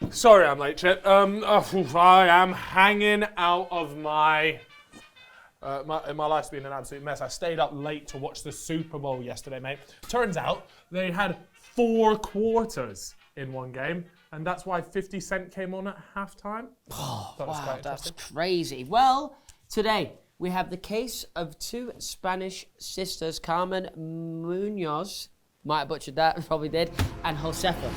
Sorry I'm late, Chip. I am hanging out of my life's been an absolute mess. I stayed up late to watch the Super Bowl yesterday, mate. Turns out they had 4 quarters in one game, and that's why 50 Cent came on at halftime. Oh, wow, that's crazy. Well, today we have the case of 2 Spanish sisters, Carmen Munoz, might have butchered that, probably did, and Josefa.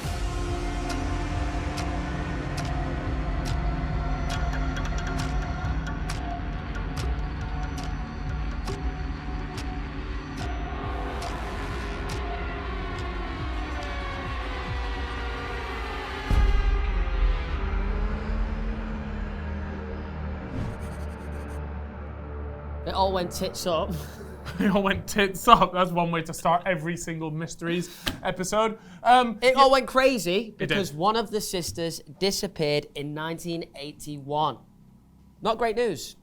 It all went tits up. It all went tits up. That's one way to start every single Mysteries episode. It all went crazy because one of the sisters disappeared in 1981. Not great news.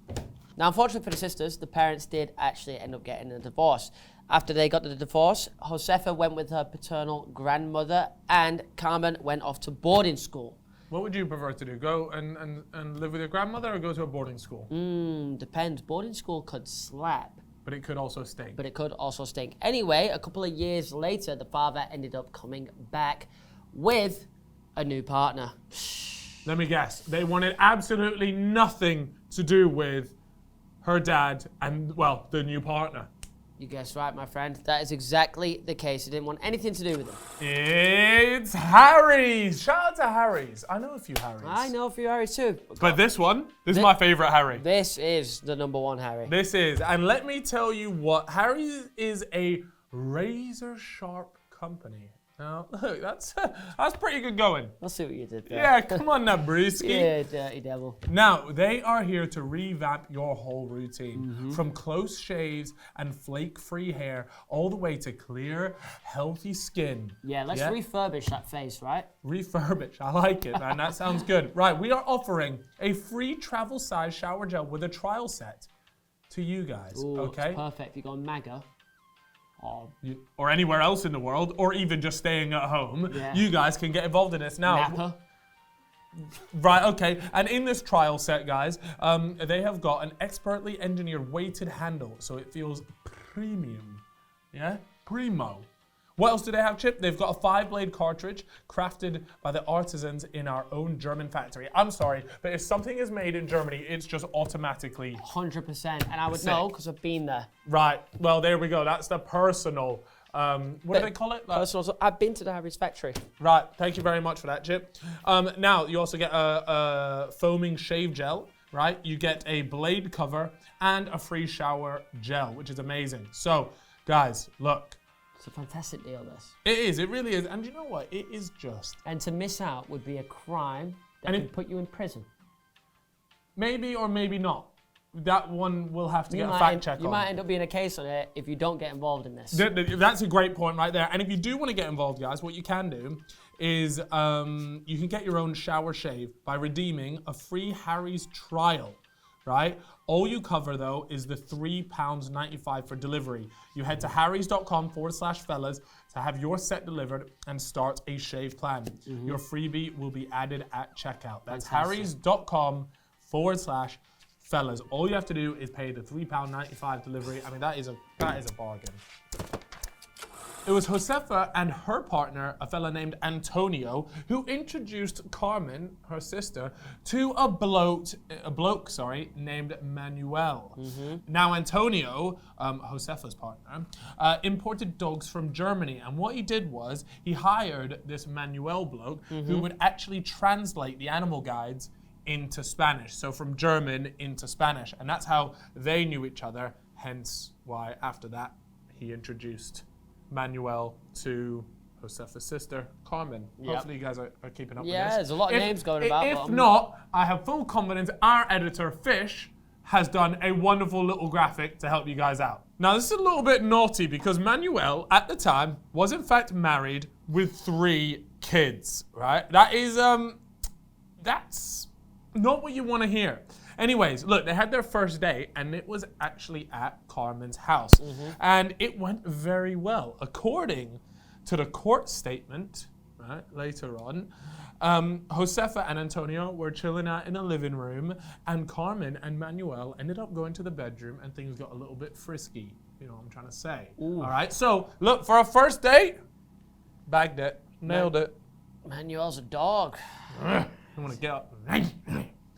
Now, unfortunately for the sisters, the parents did actually end up getting a divorce. After they got the divorce, Josefa went with her paternal grandmother and Carmen went off to boarding school. What would you prefer to do? Go and live with your grandmother or go to a boarding school? Depends. Boarding school could slap. But it could also stink. Anyway, a couple of years later, the father ended up coming back with a new partner. Let me guess. They wanted absolutely nothing to do with her dad and, well, the new partner. You guessed right, my friend. That is exactly the case. He didn't want anything to do with him. It's Harry's. Shout out to Harry's. I know a few Harrys. I know a few Harrys too. But this is my favorite Harry. This is the number 1 Harry. This is. And let me tell you what, Harry's is a razor sharp company. Now, look, that's pretty good going. I'll see what you did there. Yeah, come on now, Brewski. Yeah, dirty devil. Now, they are here to revamp your whole routine. From close shaves and flake-free hair, all the way to clear, healthy skin. Yeah, let's refurbish that face, right? Refurbish, I like it, man. That sounds good. Right, we are offering a free travel size shower gel with a trial set to you guys, okay? Perfect. If you go on MAGA. Or anywhere else in the world, or even just staying at home, you guys can get involved in this now. Napa. Right, okay. And in this trial set, guys, they have got an expertly engineered weighted handle, so it feels premium. Yeah? Primo. What else do they have, Chip? They've got a 5-blade cartridge crafted by the artisans in our own German factory. I'm sorry, but if something is made in Germany, it's just automatically 100%. And I would know because I've been there. Right. Well, there we go. That's the personal. What do they call it? Personal. So I've been to the Harry's factory. Right. Thank you very much for that, Chip. Now, you also get a foaming shave gel, right? You get a blade cover and a free shower gel, which is amazing. So, guys, look. It's a fantastic deal, this. It is. It really is. And you know what? It is just. And to miss out would be a crime that could put you in prison. Maybe or maybe not. That one will have to get a fact check on. You might end up being a case on it if you don't get involved in this. That's a great point right there. And if you do want to get involved, guys, what you can do is you can get your own shower shave by redeeming a free Harry's trial. Right? All you cover, though, is the £3.95 for delivery. You head to harrys.com/fellas to have your set delivered and start a shave plan. Your freebie will be added at checkout. That's harrys.com/fellas. All you have to do is pay the £3.95 delivery. I mean, that is a bargain. It was Josefa and her partner, a fella named Antonio, who introduced Carmen, her sister, to a bloke named Manuel. Now, Antonio, Josefa's partner, imported dogs from Germany, and what he did was he hired this Manuel bloke who would actually translate the animal guides into Spanish, so from German into Spanish, and that's how they knew each other, hence why after that he introduced Manuel to Josefa's sister, Carmen. Hopefully you guys are keeping up with this. Yeah, there's a lot of names going about. If not, I have full confidence our editor, Fish, has done a wonderful little graphic to help you guys out. Now, this is a little bit naughty because Manuel, at the time, was in fact married with 3 kids, right? That is, that's not what you want to hear. Anyways, look, they had their first date, and it was actually at Carmen's house. And it went very well. According to the court statement, right, later on, Josefa and Antonio were chilling out in a living room, and Carmen and Manuel ended up going to the bedroom, and things got a little bit frisky. You know what I'm trying to say. Ooh. All right, so look, for a first date, bagged it, nailed it. Manuel's a dog. I want to get up.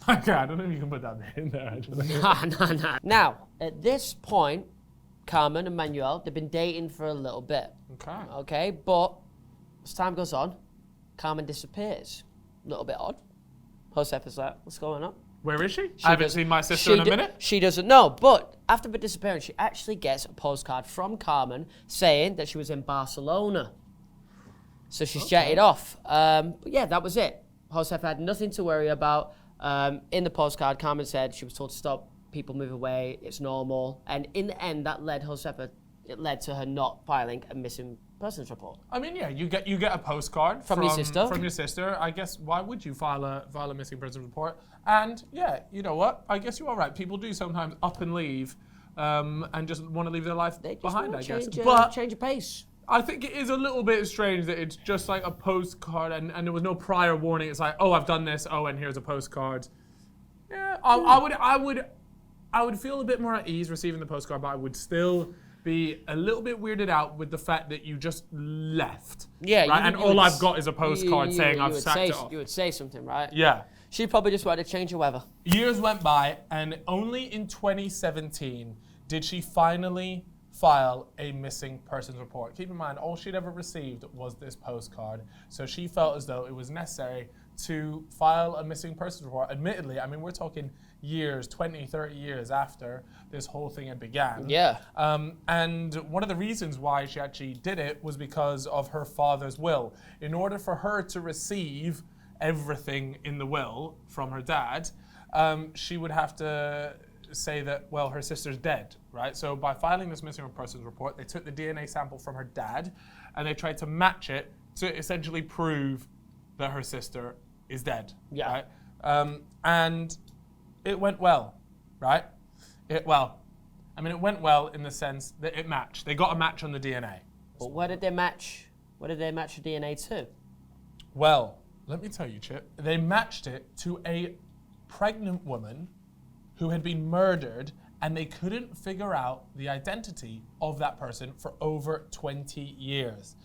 Okay, I don't know if you can put that bit in there. Nah. Now, at this point, Carmen and Manuel, they've been dating for a little bit. Okay, but as time goes on, Carmen disappears. A little bit odd. Josefa's like, what's going on? Where is she? I haven't seen my sister in a minute. She doesn't know, but after the disappearance, she actually gets a postcard from Carmen saying that she was in Barcelona. So she's jetted off. But yeah, that was it. Josefa had nothing to worry about. In the postcard, Carmen said she was told to stop, people move away, it's normal. And in the end, that led to her not filing a missing persons report. I mean, yeah, you get a postcard from your sister. From your sister. I guess, why would you file a missing persons report? And yeah, you know what? I guess you are right. People do sometimes up and leave, and just want to leave their life behind, I guess. But change of pace. I think it is a little bit strange that it's just like a postcard and there was no prior warning. It's like, oh, I've done this. Oh, and here's a postcard. Yeah, I would feel a bit more at ease receiving the postcard, but I would still be a little bit weirded out with the fact that you just left. Yeah, right? And all I've got is a postcard saying I've sacked it off. You would say something, right? Yeah. She probably just wanted to change the weather. Years went by, and only in 2017 did she finally file a missing persons report. Keep in mind, all she'd ever received was this postcard, so she felt as though it was necessary to file a missing persons report. Admittedly, I mean, we're talking years, 20, 30 years after this whole thing had began. Yeah. And one of the reasons why she actually did it was because of her father's will. In order for her to receive everything in the will from her dad, she would have to say that, well, her sister's dead, right? So by filing this missing persons report, they took the DNA sample from her dad and they tried to match it to essentially prove that her sister is dead. Yeah. Right? And it went well, right? It went well in the sense that it matched. They got a match on the DNA. But where did they match? Where did they match the DNA to? Well, let me tell you, Chip. They matched it to a pregnant woman who had been murdered, and they couldn't figure out the identity of that person for over 20 years.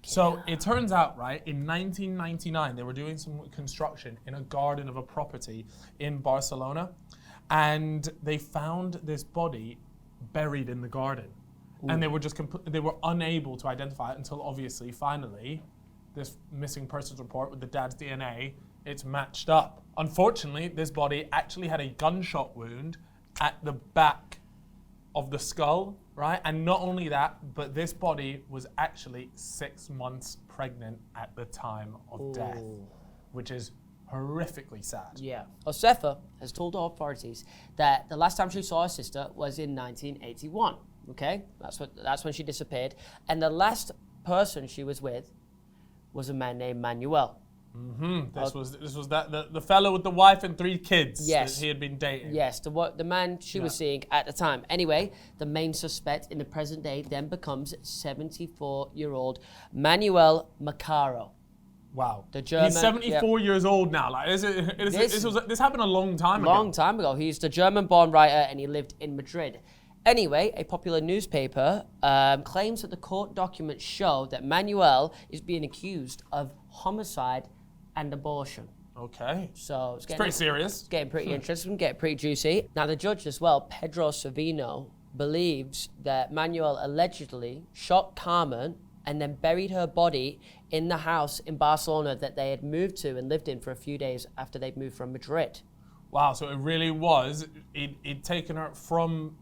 So it turns out, right, in 1999, they were doing some construction in a garden of a property in Barcelona, and they found this body buried in the garden. Ooh. And they were just they were unable to identify it until obviously, finally, this missing persons report with the dad's DNA, it's matched up. Unfortunately, this body actually had a gunshot wound at the back of the skull, right? And not only that, but this body was actually 6 months pregnant at the time of death, which is horrifically sad. Yeah. Josefa has told authorities that the last time she saw her sister was in 1981, okay? That's when she disappeared. And the last person she was with was a man named Manuel. Mm-hmm. This was the fellow with the wife and 3 kids that he had been dating. Yes, the man she was seeing at the time. Anyway, the main suspect in the present day then becomes 74-year-old Manuel Macaro. Wow. The German, he's 74 years old now. Like, this happened a long time ago. Long time ago. He's the German-born writer, and he lived in Madrid. Anyway, a popular newspaper claims that the court documents show that Manuel is being accused of homicide and abortion. Okay. So it's pretty serious. It's getting pretty interesting, getting pretty juicy. Now the judge as well, Pedro Savino, believes that Manuel allegedly shot Carmen and then buried her body in the house in Barcelona that they had moved to and lived in for a few days after they'd moved from Madrid. Wow, so it really was, he'd taken her from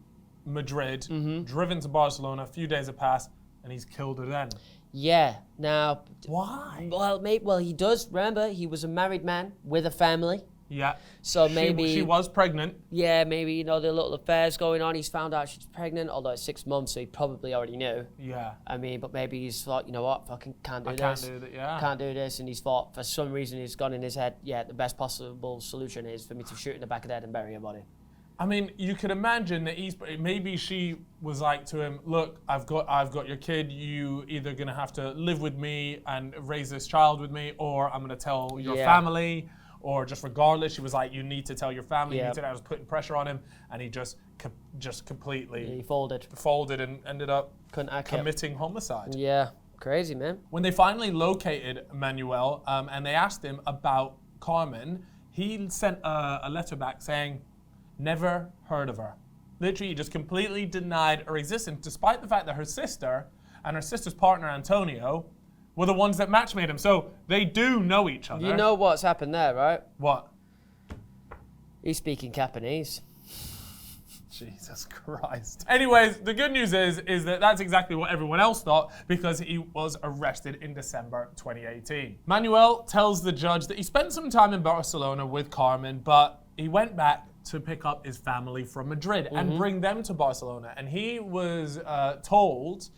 Madrid, driven to Barcelona, a few days had passed, and he's killed her then. Yeah. Now, why? Well, he does. Remember, he was a married man with a family. Yeah. So maybe she was pregnant. Yeah, maybe the little affairs going on. He's found out she's pregnant, although it's 6 months, so he probably already knew. Yeah. I mean, but maybe he's thought, you know what, fucking can't do this. Can't do that. Yeah. Can't do this, and he's thought for some reason he's gone in his head. Yeah, the best possible solution is for me to shoot in the back of the head and bury her body. I mean, you could imagine that maybe she was like to him, look, I've got your kid. You either gonna have to live with me and raise this child with me, or I'm gonna tell your family, or just regardless, she was like, you need to tell your family. I was putting pressure on him, and he just completely he folded and ended up committing it. homicide. Yeah, crazy, man. When they finally located Manuel and they asked him about Carmen, he sent a letter back saying, never heard of her. Literally, he just completely denied her existence, despite the fact that her sister and her sister's partner, Antonio, were the ones that match made him. So they do know each other. You know what's happened there, right? What? He's speaking Japanese. Jesus Christ. Anyways, the good news is that that's exactly what everyone else thought, because he was arrested in December 2018. Manuel tells the judge that he spent some time in Barcelona with Carmen, but he went back to pick up his family from Madrid and bring them to Barcelona. And he was told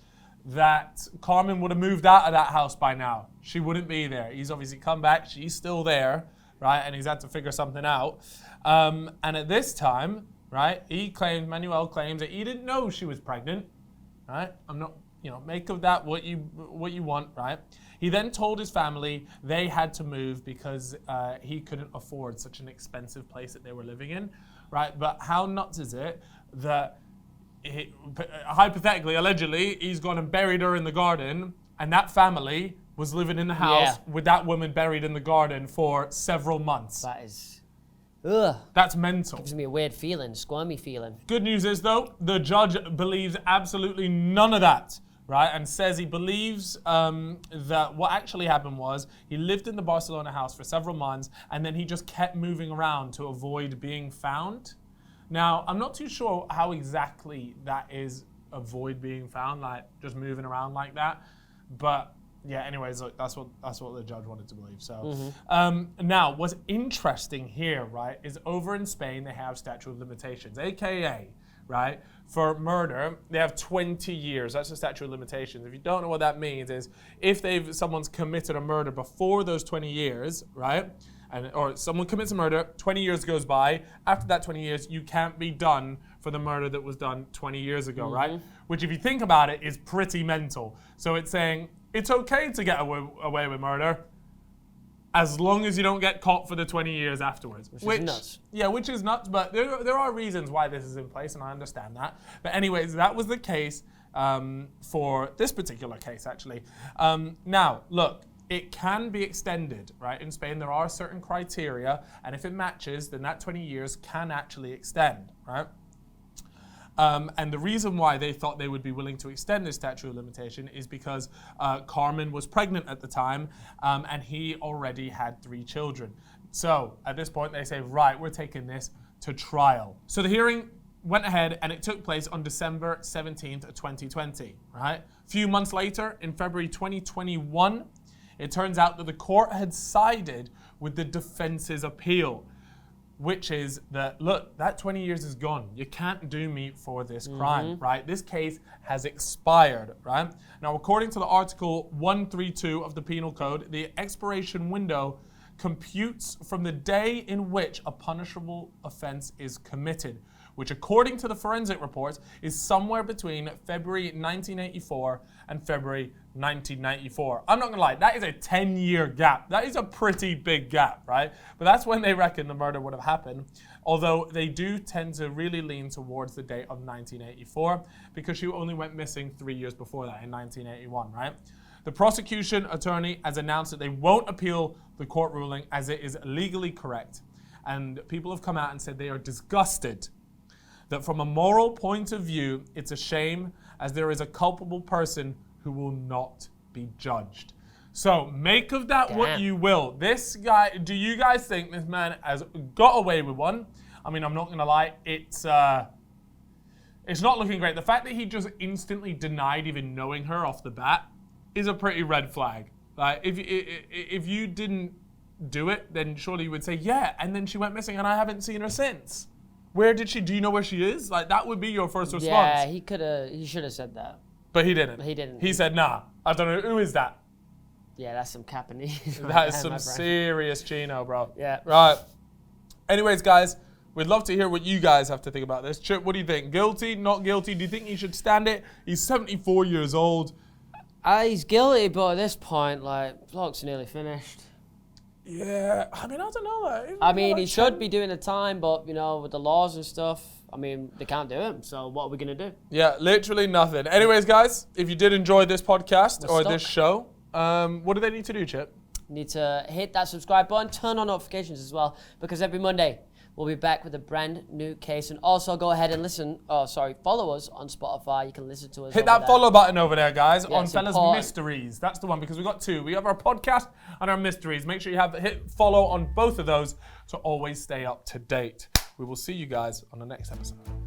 that Carmen would have moved out of that house by now. She wouldn't be there. He's obviously come back. She's still there, right? And he's had to figure something out. And at this time, right, Manuel claims that he didn't know she was pregnant, right? I'm not, make of that what you want, right? He then told his family they had to move because he couldn't afford such an expensive place that they were living in, right? But how nuts is it that hypothetically, allegedly, he's gone and buried her in the garden, and that family was living in the house with that woman buried in the garden for several months. That is... Ugh. That's mental. Gives me a weird feeling, squirmy feeling. Good news is, though, the judge believes absolutely none of that, right? And says he believes that what actually happened was he lived in the Barcelona house for several months, and then he just kept moving around to avoid being found. Now, I'm not too sure how exactly that is, avoid being found, like just moving around like that. But yeah, anyways, look, that's what the judge wanted to believe. So now, what's interesting here, right, is over in Spain they have statute of limitations, aka, right, for murder they have 20 years. That's the statute of limitations. If you don't know what that means, is if someone's committed a murder before those 20 years, right, or someone commits a murder, 20 years goes by. After that 20 years, you can't be done for the murder that was done 20 years ago, right? Which, if you think about it, is pretty mental. So it's saying it's okay to get away with murder as long as you don't get caught for the 20 years afterwards. Which is nuts. Yeah, which is nuts, but there are reasons why this is in place, and I understand that. But anyways, that was the case for this particular case, actually. Now, look, it can be extended, right? In Spain, there are certain criteria, and if it matches, then that 20 years can actually extend, right? And the reason why they thought they would be willing to extend this statute of limitation is because Carmen was pregnant at the time, and he already had 3 children. So at this point, they say, right, we're taking this to trial. So the hearing went ahead, and it took place on December 17th, 2020, right? A few months later, in February 2021, it turns out that the court had sided with the defense's appeal, which is that, look, that 20 years is gone. You can't do me for this crime, right? This case has expired, right? Now, according to the Article 132 of the Penal Code, the expiration window computes from the day in which a punishable offense is committed, which, according to the forensic reports, is somewhere between February 1984 and February 1994. I'm not gonna lie, that is a 10-year gap. That is a pretty big gap, right? But that's when they reckon the murder would have happened. Although they do tend to really lean towards the date of 1984, because she only went missing 3 years before that, in 1981, right? The prosecution attorney has announced that they won't appeal the court ruling as it is legally correct. And people have come out and said they are disgusted that from a moral point of view, it's a shame, as there is a culpable person who will not be judged. So make of that what you will. This guy, do you guys think this man has got away with one? I mean, I'm not gonna lie, it's not looking great. The fact that he just instantly denied even knowing her off the bat is a pretty red flag. Like, if you didn't do it, then surely you would say, yeah, and then she went missing and I haven't seen her since. Where did she, do you know where she is? Like, that would be your first response. Yeah, he should have said that. But he didn't. He didn't. He said, nah, I don't know, who is that? Yeah, that's some Japanese. That is some serious Chino, bro. Yeah. Right. Anyways, guys, We'd love to hear what you guys have to think about this. Chip, what do you think? Guilty, not guilty? Do you think he should stand it? He's 74 years old. He's guilty, but at this point, like, vlog's nearly finished. Yeah, I mean, I don't know. I mean, he should be doing the time, but, you know, with the laws and stuff, I mean, they can't do him, so what are we going to do? Yeah, literally nothing. Anyways, guys, if you did enjoy this podcast or this show, what do they need to do, Chip? Need to hit that subscribe button, turn on notifications as well, because every Monday we'll be back with a brand new case. And also go ahead and follow us on Spotify. You can listen to us. Hit that follow button over there, guys, Yeah, on it's Fella's important. Mysteries. That's the one, because we've got two. We have our podcast and our mysteries. Make sure you hit follow on both of those to always stay up to date. We will see you guys on the next episode.